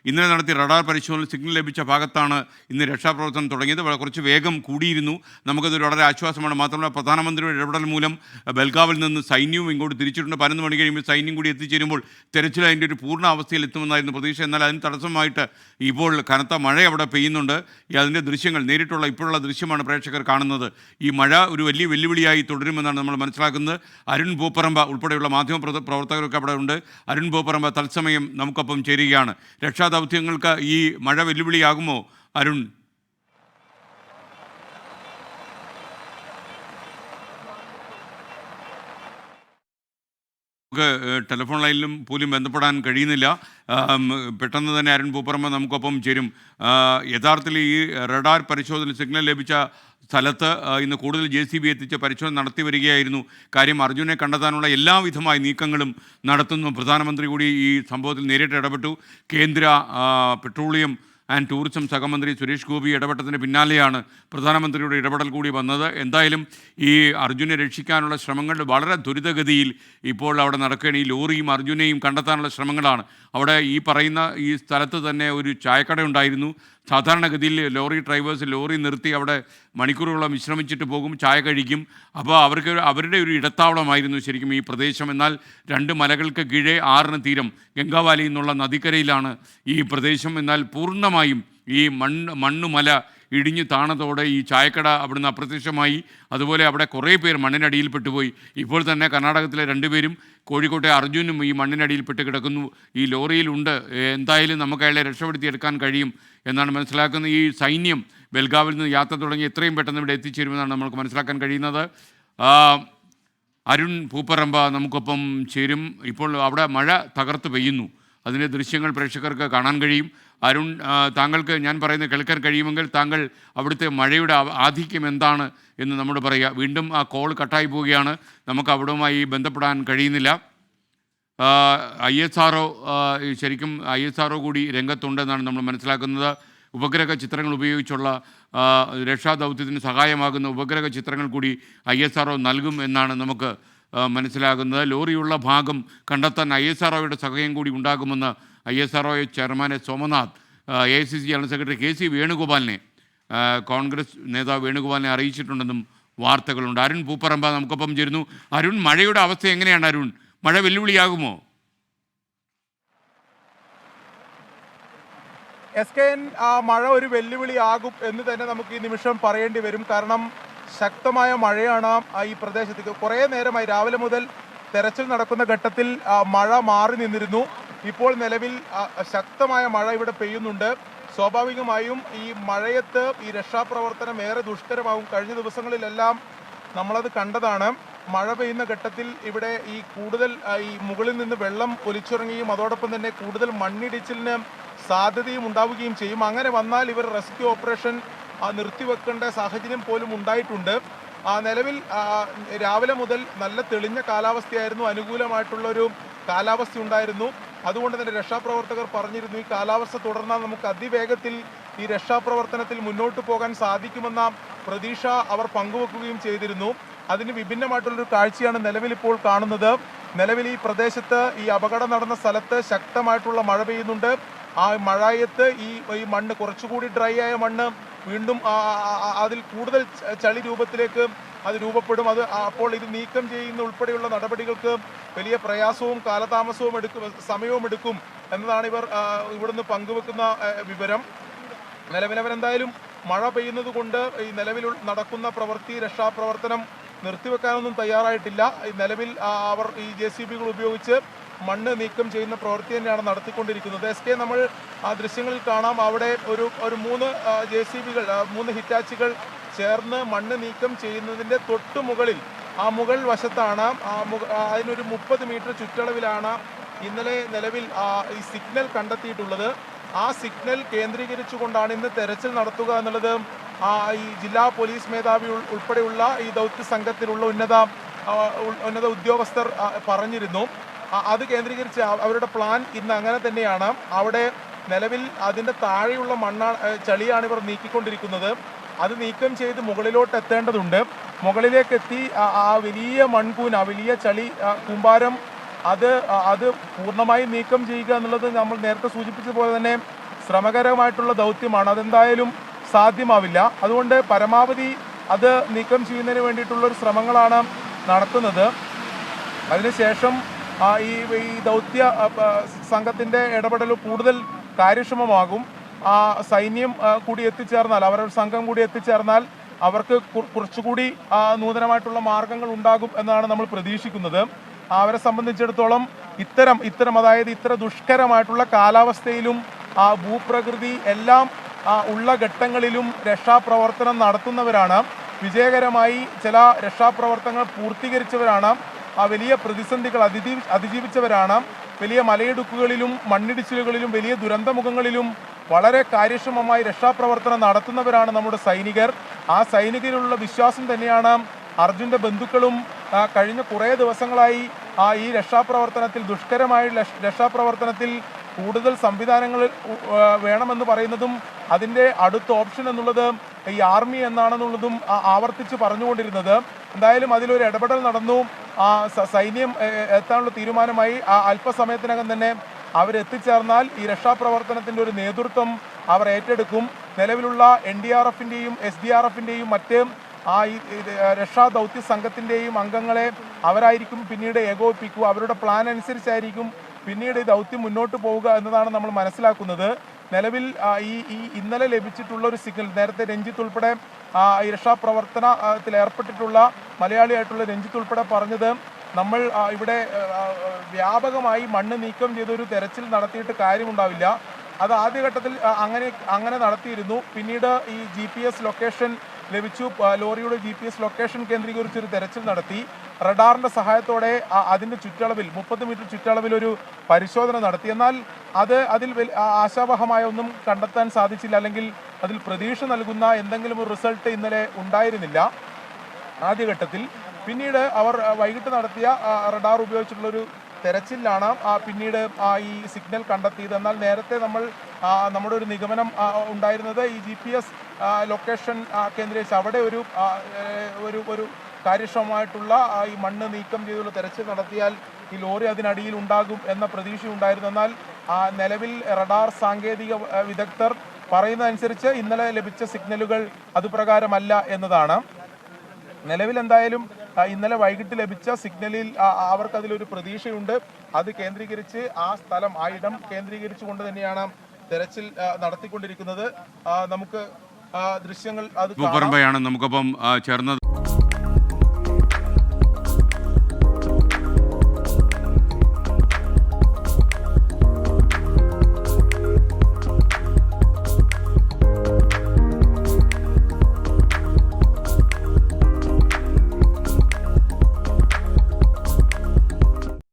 ഇന്നലെ നടത്തിയ റഡാർ പരിശോധനയിൽ സിഗ്നൽ ലഭിച്ച ഭാഗത്താണ് ഇന്ന് രക്ഷാപ്രവർത്തനം തുടങ്ങിയത്. കുറച്ച് വേഗം കൂടിയിരുന്നു. നമുക്കത് വളരെ ആശ്വാസമാണ്. മാത്രമല്ല പ്രധാനമന്ത്രിയുടെ ഇടപെടൽ മൂലം ബൽഗാവിൽ നിന്ന് സൈന്യവും ഇങ്ങോട്ട് തിരിച്ചിട്ടുണ്ട്. 11 മണി കഴിയുമ്പോൾ സൈന്യം കൂടി എത്തിച്ചേരുമ്പോൾ തെരച്ചിൽ അതിൻ്റെ ഒരു പൂർണ്ണ അവസ്ഥയിൽ എത്തുമെന്നായിരുന്നു പ്രതീക്ഷ. എന്നാൽ അതിന് തടസ്സമായിട്ട് ഇപ്പോൾ കനത്ത മഴ അവിടെ പെയ്യുന്നുണ്ട്. അതിൻ്റെ ദൃശ്യങ്ങൾ നേരിട്ടുള്ള ഇപ്പോഴുള്ള ദൃശ്യമാണ് പ്രേക്ഷകർ കാണുന്നത്. ഈ മഴ ഒരു വലിയ വെല്ലുവിളിയായി തുടരുമെന്നാണ് നമ്മൾ മനസ്സിലാക്കുന്നത്. അരുൺ പൂപ്പറമ്പ ഉൾപ്പെടെയുള്ള മാധ്യമ പ്രവർത്തകരൊക്കെ അവിടെ ഉണ്ട്. അരുൺ പൂപ്പറമ്പ തത്സമയം നമുക്കൊപ്പം ചേരുകയാണ്. രക്ഷാദൗത്യങ്ങൾക്ക് ഈ മഴ വെല്ലുവിളിയാകുമോ അരുൺ? നമുക്ക് ടെലിഫോൺ ലൈനിലും പോലും ബന്ധപ്പെടാൻ കഴിയുന്നില്ല. പെട്ടെന്ന് തന്നെ അരുൺ പൂപ്പറമ്പ നമുക്കൊപ്പം ചേരും. യഥാർത്ഥത്തിൽ ഈ റഡാർ പരിശോധന സിഗ്നൽ ലഭിച്ച സ്ഥലത്ത് ഇന്ന് കൂടുതൽ JCB എത്തിച്ച് പരിശോധന നടത്തി വരികയായിരുന്നു. കാര്യം അർജുനെ കണ്ടെത്താനുള്ള എല്ലാവിധമായ നീക്കങ്ങളും നടത്തുന്നു. പ്രധാനമന്ത്രി കൂടി ഈ സംഭവത്തിൽ നേരിട്ട് ഇടപെട്ടു. കേന്ദ്ര പെട്രോളിയം ആൻഡ് ടൂറിസം സഹമന്ത്രി സുരേഷ് ഗോപി ഇടപെട്ടതിന് പിന്നാലെയാണ് പ്രധാനമന്ത്രിയുടെ ഇടപെടൽ കൂടി വന്നത്. എന്തായാലും ഈ അർജുനെ രക്ഷിക്കാനുള്ള ശ്രമങ്ങൾ വളരെ ദ്രുതഗതിയിൽ ഇപ്പോൾ അവിടെ നടക്കുകയാണ്. ഈ ലോറിയും അർജുനെയും കണ്ടെത്താനുള്ള ശ്രമങ്ങളാണ്. അവിടെ ഈ പറയുന്ന ഈ സ്ഥലത്ത് തന്നെ ഒരു ചായക്കട ഉണ്ടായിരുന്നു. സാധാരണഗതിയിൽ ലോറി ഡ്രൈവേഴ്സ് ലോറി നിർത്തി അവിടെ മണിക്കൂറുകളോളം വിശ്രമിച്ചിട്ട് പോകും, ചായ കഴിക്കും. അപ്പോൾ അവരുടെ ഒരു ഇടത്താവളമായിരുന്നു ശരിക്കും ഈ പ്രദേശം. എന്നാൽ 2 മലകൾക്ക് കീഴേ 6 തീരം ഗംഗാവാലി എന്നുള്ള നദിക്കരയിലാണ് ഈ പ്രദേശം. എന്നാൽ പൂർണ്ണമായും ഈ മണ്ണുമല ഇടിഞ്ഞു താണതോടെ ഈ ചായക്കട അവിടുന്ന് അപ്രത്യക്ഷമായി. അതുപോലെ അവിടെ കുറേ പേർ മണ്ണിനടിയിൽപ്പെട്ടുപോയി. ഇപ്പോൾ തന്നെ കർണാടകത്തിലെ 2 പേരും കോഴിക്കോട്ടെ അർജുനും ഈ മണ്ണിനടിയിൽപ്പെട്ട് കിടക്കുന്നു. ഈ ലോറിയിലുണ്ട്. എന്തായാലും നമുക്ക് അയാളെ രക്ഷപ്പെടുത്തിയെടുക്കാൻ കഴിയും എന്നാണ് മനസ്സിലാക്കുന്നത്. ഈ സൈന്യം ബൽഗാവിൽ നിന്ന് യാത്ര തുടങ്ങി എത്രയും പെട്ടെന്ന് ഇവിടെ എത്തിച്ചേരുമെന്നാണ് നമുക്ക് മനസ്സിലാക്കാൻ കഴിയുന്നത്. അരുൺ പൂപ്പറമ്പ നമുക്കൊപ്പം ചേരും. ഇപ്പോൾ അവിടെ മഴ തകർത്ത് പെയ്യുന്നു. അതിൻ്റെ ദൃശ്യങ്ങൾ പ്രേക്ഷകർക്ക് കാണാൻ കഴിയും. അരുൺ, താങ്കൾക്ക് ഞാൻ പറയുന്നത് കേൾക്കാൻ കഴിയുമെങ്കിൽ താങ്കൾ അവിടുത്തെ മഴയുടെ ആധിക്യം എന്താണ് എന്ന് നമ്മോട് പറയുക. വീണ്ടും ആ കോൾ കട്ടായി പോവുകയാണ്. നമുക്ക് അവിടുമായി ബന്ധപ്പെടാൻ കഴിയുന്നില്ല. ISRO ശരിക്കും ISRO കൂടി രംഗത്തുണ്ടെന്നാണ് നമ്മൾ മനസ്സിലാക്കുന്നത്. ഉപഗ്രഹ ചിത്രങ്ങൾ ഉപയോഗിച്ചുള്ള രക്ഷാദൗത്യത്തിന് സഹായമാകുന്ന ഉപഗ്രഹ ചിത്രങ്ങൾ കൂടി ISRO നൽകും എന്നാണ് നമുക്ക് മനസ്സിലാകുന്നത്. ലോറിയുള്ള ഭാഗം കണ്ടെത്താൻ ISROയുടെ സഹായം കൂടി ഉണ്ടാകുമെന്ന് ISRO chairman Somanath AICC general secretary KC വേണുഗോപാലിനെ കോൺഗ്രസ് നേതാവ് വേണുഗോപാലിനെ അറിയിച്ചിട്ടുണ്ടെന്നും വാർത്തകളുണ്ട്. അരുൺ പൂപ്പറമ്പ നമുക്കൊപ്പം ചേരുന്നു. അരുൺ, മഴയുടെ അവസ്ഥ എങ്ങനെയാണ് അരുൺ? മഴ വെല്ലുവിളിയാകുമോ? SKN മഴ ഒരു വെല്ലുവിളിയാകും എന്ന് തന്നെ നമുക്ക് ഈ നിമിഷം പറയേണ്ടി വരും. കാരണം ശക്തമായ മഴയാണ് ഈ പ്രദേശത്തേക്ക്. കുറേ നേരമായി രാവിലെ മുതൽ തെരച്ചിൽ നടക്കുന്ന ഘട്ടത്തിൽ മഴ മാറി നിന്നിരുന്നു. ഇപ്പോൾ നിലവിൽ ശക്തമായ മഴ ഇവിടെ പെയ്യുന്നുണ്ട്. സ്വാഭാവികമായും ഈ മഴയത്ത് ഈ രക്ഷാപ്രവർത്തനം ഏറെ ദുഷ്കരമാകും. കഴിഞ്ഞ ദിവസങ്ങളിലെല്ലാം നമ്മളത് കണ്ടതാണ്. മഴ പെയ്യുന്ന ഘട്ടത്തിൽ ഇവിടെ ഈ കൂടുതൽ ഈ മുകളിൽ നിന്ന് വെള്ളം ഒലിച്ചിറങ്ങുകയും അതോടൊപ്പം തന്നെ കൂടുതൽ മണ്ണിടിച്ചിലിന് സാധ്യതയും ഉണ്ടാവുകയും ചെയ്യും. അങ്ങനെ വന്നാൽ ഇവർ റെസ്ക്യൂ ഓപ്പറേഷൻ നിർത്തിവെക്കേണ്ട സാഹചര്യം പോലും ഉണ്ടായിട്ടുണ്ട്. നിലവിൽ രാവിലെ മുതൽ നല്ല തെളിഞ്ഞ കാലാവസ്ഥയായിരുന്നു. അനുകൂലമായിട്ടുള്ളൊരു കാലാവസ്ഥ ഉണ്ടായിരുന്നു. അതുകൊണ്ട് തന്നെ രക്ഷാപ്രവർത്തകർ പറഞ്ഞിരുന്നു, ഈ കാലാവസ്ഥ തുടർന്നാൽ നമുക്ക് അതിവേഗത്തിൽ ഈ രക്ഷാപ്രവർത്തനത്തിൽ മുന്നോട്ട് പോകാൻ സാധിക്കുമെന്ന പ്രതീക്ഷ അവർ പങ്കുവെക്കുകയും ചെയ്തിരുന്നു. അതിന് വിഭിന്നമായിട്ടുള്ളൊരു കാഴ്ചയാണ് നിലവിൽ ഇപ്പോൾ കാണുന്നത്. നിലവിൽ ഈ പ്രദേശത്ത് ഈ അപകടം നടന്ന സ്ഥലത്ത് ശക്തമായിട്ടുള്ള മഴ പെയ്യുന്നുണ്ട്. ആ മഴയത്ത് ഈ മണ്ണ് കുറച്ചുകൂടി ഡ്രൈ ആയ മണ്ണ് വീണ്ടും അതിൽ കൂടുതൽ ചളി രൂപത്തിലേക്ക് അത് രൂപപ്പെടും. അപ്പോൾ ഇത് നീക്കം ചെയ്യുന്ന ഉൾപ്പെടെയുള്ള നടപടികൾക്ക് വലിയ പ്രയാസവും കാലതാമസവും സമയവും എടുക്കും എന്നതാണ് ഇവർ ഇവിടുന്ന് പങ്കുവെക്കുന്ന വിവരം. നിലവിലെന്തായാലും മഴ പെയ്യുന്നത് കൊണ്ട് ഈ നിലവിൽ നടക്കുന്ന രക്ഷാപ്രവർത്തനം നിർത്തിവെക്കാനൊന്നും തയ്യാറായിട്ടില്ല. നിലവിൽ അവർ ഈ JCBകൾ ഉപയോഗിച്ച് മണ്ണ് നീക്കം ചെയ്യുന്ന പ്രവൃത്തി തന്നെയാണ് നടത്തിക്കൊണ്ടിരിക്കുന്നത്. SK നമ്മൾ ദൃശ്യങ്ങളിൽ കാണാം. അവിടെ ഒരു 3 JCBകൾ 3 ഹിറ്റാച്ചികൾ ചേർന്ന് മണ്ണ് നീക്കം ചെയ്യുന്നതിൻ്റെ തൊട്ടു മുകളിൽ മുകൾ വശത്താണ് അതിനൊരു 30 മീറ്റർ ചുറ്റളവിലാണ് ഇന്നലെ നിലവിൽ ഈ സിഗ്നൽ കണ്ടെത്തിയിട്ടുള്ളത്. ആ സിഗ്നൽ കേന്ദ്രീകരിച്ചുകൊണ്ടാണ് ഇന്ന് തെരച്ചിൽ നടത്തുക എന്നുള്ളത് ഈ ജില്ലാ പോലീസ് മേധാവി ഉൾപ്പെടെയുള്ള ഈ ദൗത്യ സംഘത്തിലുള്ള ഉന്നത ഉദ്യോഗസ്ഥർ പറഞ്ഞിരുന്നു. അത് കേന്ദ്രീകരിച്ച് അവരുടെ പ്ലാൻ ഇന്ന് അങ്ങനെ തന്നെയാണ്. അവിടെ നിലവിൽ അതിൻ്റെ താഴെയുള്ള ചളിയാണ് ഇവർ നീക്കിക്കൊണ്ടിരിക്കുന്നത്. അത് നീക്കം ചെയ്ത് മുകളിലോട്ട് എത്തേണ്ടതുണ്ട്. മുകളിലേക്ക് എത്തി ആ വലിയ മൺകൂന, വലിയ ചളി കൂമ്പാരം അത് പൂർണ്ണമായും നീക്കം ചെയ്യുക എന്നുള്ളത് നമ്മൾ നേരത്തെ സൂചിപ്പിച്ചതുപോലെ തന്നെ ശ്രമകരമായിട്ടുള്ള ദൗത്യമാണ്. അതെന്തായാലും സാധ്യമാവില്ല. അതുകൊണ്ട് പരമാവധി അത് നീക്കം ചെയ്യുന്നതിന് വേണ്ടിയിട്ടുള്ള ഒരു ശ്രമങ്ങളാണ് നടത്തുന്നത്. അതിനുശേഷം ഈ ദൗത്യ സംഘത്തിൻ്റെ ഇടപെടൽ കൂടുതൽ കാര്യക്ഷമമാകും. സൈന്യം കൂടി എത്തിച്ചേർന്നാൽ, അവരുടെ സംഘം കൂടി എത്തിച്ചേർന്നാൽ അവർക്ക് കുറച്ചുകൂടി നൂതനമായിട്ടുള്ള മാർഗങ്ങൾ ഉണ്ടാകും എന്നാണ് നമ്മൾ പ്രതീക്ഷിക്കുന്നത്. അവരെ സംബന്ധിച്ചിടത്തോളം ഇത്തരം അതായത് ഇത്ര ദുഷ്കരമായിട്ടുള്ള കാലാവസ്ഥയിലും ഭൂപ്രകൃതി എല്ലാം ഉള്ള ഘട്ടങ്ങളിലും രക്ഷാപ്രവർത്തനം നടത്തുന്നവരാണ്. വിജയകരമായി ചില രക്ഷാപ്രവർത്തനങ്ങൾ പൂർത്തീകരിച്ചവരാണ്. വലിയ പ്രതിസന്ധികൾ അതിജീവിച്ചവരാണ്. വലിയ മലയിടുക്കുകളിലും മണ്ണിടിച്ചിലുകളിലും വലിയ ദുരന്തമുഖങ്ങളിലും വളരെ കാര്യക്ഷമമായി രക്ഷാപ്രവർത്തനം നടത്തുന്നവരാണ് നമ്മുടെ സൈനികർ. ആ സൈനികരിലുള്ള വിശ്വാസം തന്നെയാണ് അർജുൻ്റെ ബന്ധുക്കളും കഴിഞ്ഞ കുറേ ദിവസങ്ങളായി ഈ രക്ഷാപ്രവർത്തനത്തിൽ, ദുഷ്കരമായ രക്ഷാപ്രവർത്തനത്തിൽ കൂടുതൽ സംവിധാനങ്ങൾ വേണമെന്ന് പറയുന്നതും അതിൻ്റെ അടുത്ത ഓപ്ഷൻ എന്നുള്ളത് ഈ ആർമി എന്നാണെന്നുള്ളതും ആവർത്തിച്ച് പറഞ്ഞുകൊണ്ടിരുന്നത്. എന്തായാലും അതിലൊരു ഇടപെടൽ നടന്നു. സൈന്യം എത്താനുള്ള തീരുമാനമായി. അല്പസമയത്തിനകം തന്നെ അവരെത്തിച്ചേർന്നാൽ ഈ രക്ഷാപ്രവർത്തനത്തിൻ്റെ ഒരു നേതൃത്വം അവർ ഏറ്റെടുക്കും. നിലവിലുള്ള NDRFൻ്റെയും SDRFൻ്റെയും മറ്റ് ഈ രക്ഷാ ദൗത്യ സംഘത്തിൻ്റെയും അംഗങ്ങളെ അവരായിരിക്കും പിന്നീട് ഏകോപിപ്പിക്കുക. അവരുടെ പ്ലാൻ അനുസരിച്ചായിരിക്കും പിന്നീട് ഈ ദൗത്യം മുന്നോട്ട് പോവുക എന്നതാണ് നമ്മൾ മനസ്സിലാക്കുന്നത്. നിലവിൽ ഈ ഇന്നലെ ലഭിച്ചിട്ടുള്ള ഒരു സിഗ്നൽ, നേരത്തെ രഞ്ജിത്ത് ഉൾപ്പെടെ ഈ രക്ഷാപ്രവർത്തനത്തിൽ ഏർപ്പെട്ടിട്ടുള്ള മലയാളിയായിട്ടുള്ള രഞ്ജിത്ത് ഉൾപ്പെടെ പറഞ്ഞത്, നമ്മൾ ഇവിടെ വ്യാപകമായി മണ്ണ് നീക്കം ചെയ്തൊരു തെരച്ചിൽ നടത്തിയിട്ട് കാര്യമുണ്ടാവില്ല. അത് ആദ്യഘട്ടത്തിൽ അങ്ങനെ നടത്തിയിരുന്നു. പിന്നീട് ഈ GPS ലൊക്കേഷൻ ലഭിച്ചു. ലോറിയുടെ GPS ലൊക്കേഷൻ കേന്ദ്രീകരിച്ചൊരു തെരച്ചിൽ നടത്തി. റഡാറിൻ്റെ സഹായത്തോടെ അതിൻ്റെ ചുറ്റളവിൽ 30 മീറ്റർ ചുറ്റളവിൽ ഒരു പരിശോധന നടത്തി. എന്നാൽ അതിൽ ആശാവഹമായ ഒന്നും കണ്ടെത്താൻ സാധിച്ചില്ല, അല്ലെങ്കിൽ അതിൽ പ്രതീക്ഷ നൽകുന്ന എന്തെങ്കിലും ഒരു റിസൾട്ട് ഇന്നലെ ഉണ്ടായിരുന്നില്ല ആദ്യഘട്ടത്തിൽ. പിന്നീട് അവർ വൈകിട്ട് നടത്തിയ റഡാർ ഉപയോഗിച്ചിട്ടുള്ളൊരു തെരച്ചിലാണ് പിന്നീട് ഈ സിഗ്നൽ കണ്ടെത്തിയത്. എന്നാൽ നേരത്തെ നമ്മുടെ ഒരു നിഗമനം ഉണ്ടായിരുന്നത് ഈ GPS ലൊക്കേഷൻ കേന്ദ്രീകരിച്ച് അവിടെ ഒരു കാര്യക്ഷമമായിട്ടുള്ള ഈ മണ്ണ് നീക്കം ചെയ്തുള്ള തെരച്ചിൽ നടത്തിയാൽ ഈ ലോറി അതിനടിയിൽ ഉണ്ടാകും എന്ന പ്രതീക്ഷ ഉണ്ടായിരുന്നു. എന്നാൽ നിലവിൽ റഡാർ സാങ്കേതിക വിദഗ്ധർ പറയുന്നതനുസരിച്ച് ഇന്നലെ ലഭിച്ച സിഗ്നലുകൾ അതുപ്രകാരമല്ല എന്നതാണ്. നിലവിൽ എന്തായാലും ഇന്നലെ വൈകിട്ട് ലഭിച്ച സിഗ്നലിൽ അവർക്കതിലൊരു പ്രതീക്ഷയുണ്ട്. അത് കേന്ദ്രീകരിച്ച് ആ ഇടം കേന്ദ്രീകരിച്ചുകൊണ്ട് തന്നെയാണ് തെരച്ചിൽ നടത്തിക്കൊണ്ടിരിക്കുന്നത്. നമുക്ക് ദൃശ്യങ്ങൾ അത് നമുക്കൊപ്പം ചേർന്നത്.